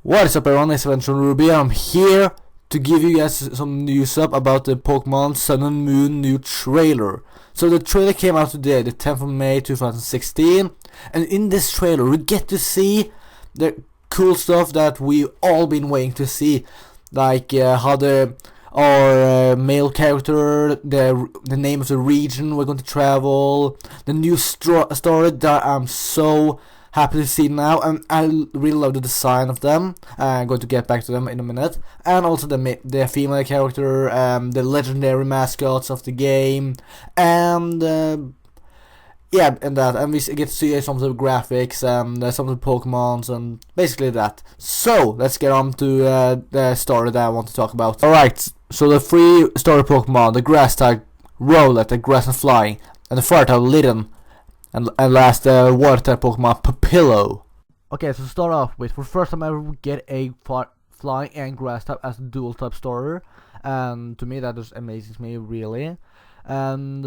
What is up everyone, it's Venture Ruby. I'm here to give you guys some news up about the Pokemon Sun and Moon new trailer. So the trailer came out today, the 10th of May 2016, and in this trailer we get to see the cool stuff that we've all been waiting to see, like how our male character, the name of the region we're going to travel, the new story that I'm so happy to see now, and I really love the design of them. I'm going to get back to them in a minute, and also the female character, the legendary mascots of the game, and yeah, and we get to see some of the graphics and some of the Pokemons and basically that. So let's get on to the story that I want to talk about. Alright, so the three story Pokemon: the grass type Rowlet, the grass and flying, and the fire type Litten, and last the water type Pokemon Papillo. Okay, so to start off with, for the first time ever we get a flying and grass type as a dual type starter, and to me that just amazes me really. And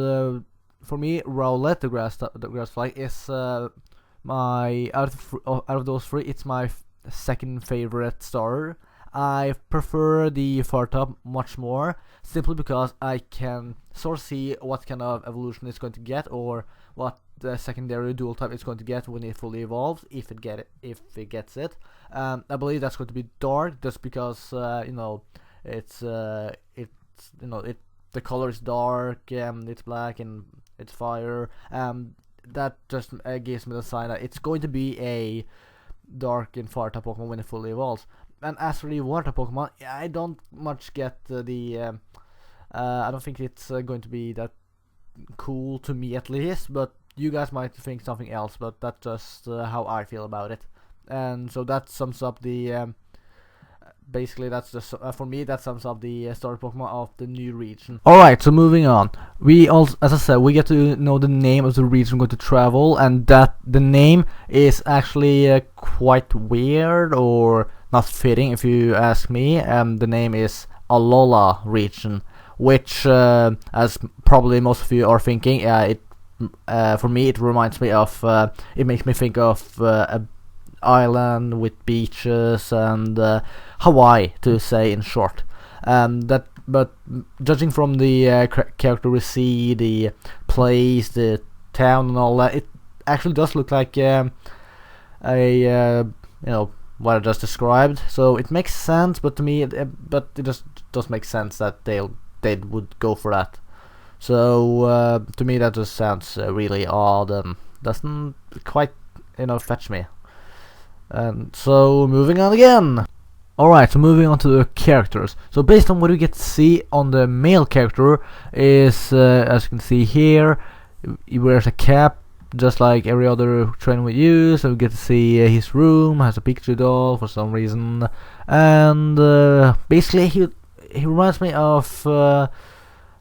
for me, Rowlet, the grass fly, is my out of those three, it's my second favorite starter. I prefer the fire type much more, simply because I can sort of see what kind of evolution it's going to get, or what the secondary dual type is going to get when it fully evolves, if it gets it. I believe that's going to be dark, just because it's the color is dark, it's black and it's fire. That just gives me the sign that it's going to be a dark and fire type Pokemon when it fully evolves. And as for the water type Pokemon, I don't much get I don't think it's going to be that cool, to me at least, but you guys might think something else, but that's just how I feel about it. And so that sums up the basically that's just for me that sums up the story Pokemon of the new region. Alright, so moving on, we also, as I said, we get to know the name of the region we're going to travel, and that the name is actually quite weird, or not fitting if you ask me. The name is Alola region, which as probably most of you are thinking, for me it reminds me of it makes me think of a island with beaches and Hawaii, to say in short. But judging from the character we see, the place, the town and all that, it actually does look like what I just described. So it makes sense, but to me, it just does make sense that they would go for that. So to me that just sounds really odd and doesn't quite fetch me. And so moving on again. Alright, so moving on to the characters. So based on what we get to see on the male character is, as you can see here, he wears a cap just like every other trainer we use. So we get to see his room has a Pikachu doll for some reason, and basically he reminds me of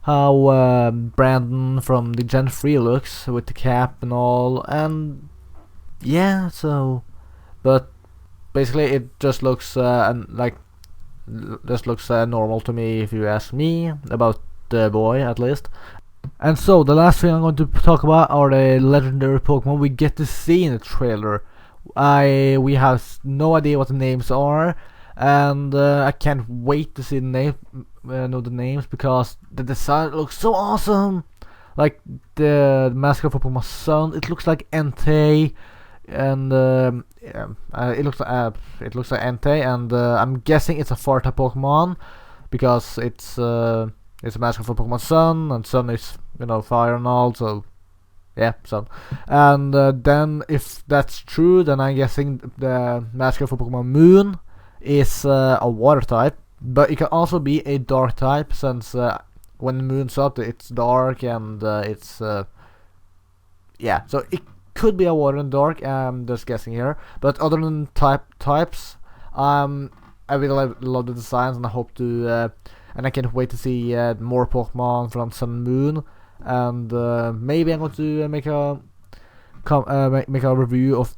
how Brandon from the Gen 3 looks, with the cap and all, and yeah, so, but basically it just looks normal to me, if you ask me, about the boy at least. And so the last thing I'm going to talk about are the legendary Pokemon we get to see in the trailer. We have no idea what the names are, and I can't wait to see know the names, because the design looks so awesome. Like the mascot for Pokemon Sun, it looks like Entei, and it looks like Entei, and I'm guessing it's a fire type Pokemon, because it's a mascot for Pokemon Sun, and Sun is fire and all, so yeah, Sun. And then if that's true, then I'm guessing the mascot for Pokemon Moon is a water type, but it can also be a dark type, since when the moon's up it's dark, and it's yeah, so it could be a water and dark. I'm just guessing here, but other than types, I really love the designs, and I hope to and I can't wait to see more Pokemon from Sun and Moon. And maybe I'm going to make a review of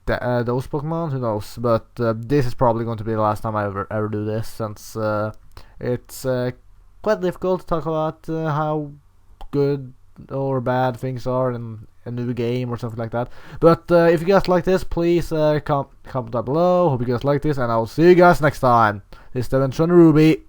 those Pokemon, who knows, but this is probably going to be the last time I ever do this, since it's quite difficult to talk about how good or bad things are in a new game or something like that. But if you guys like this, please comment down below. Hope you guys like this, and I will see you guys next time. This is Devin Ruby.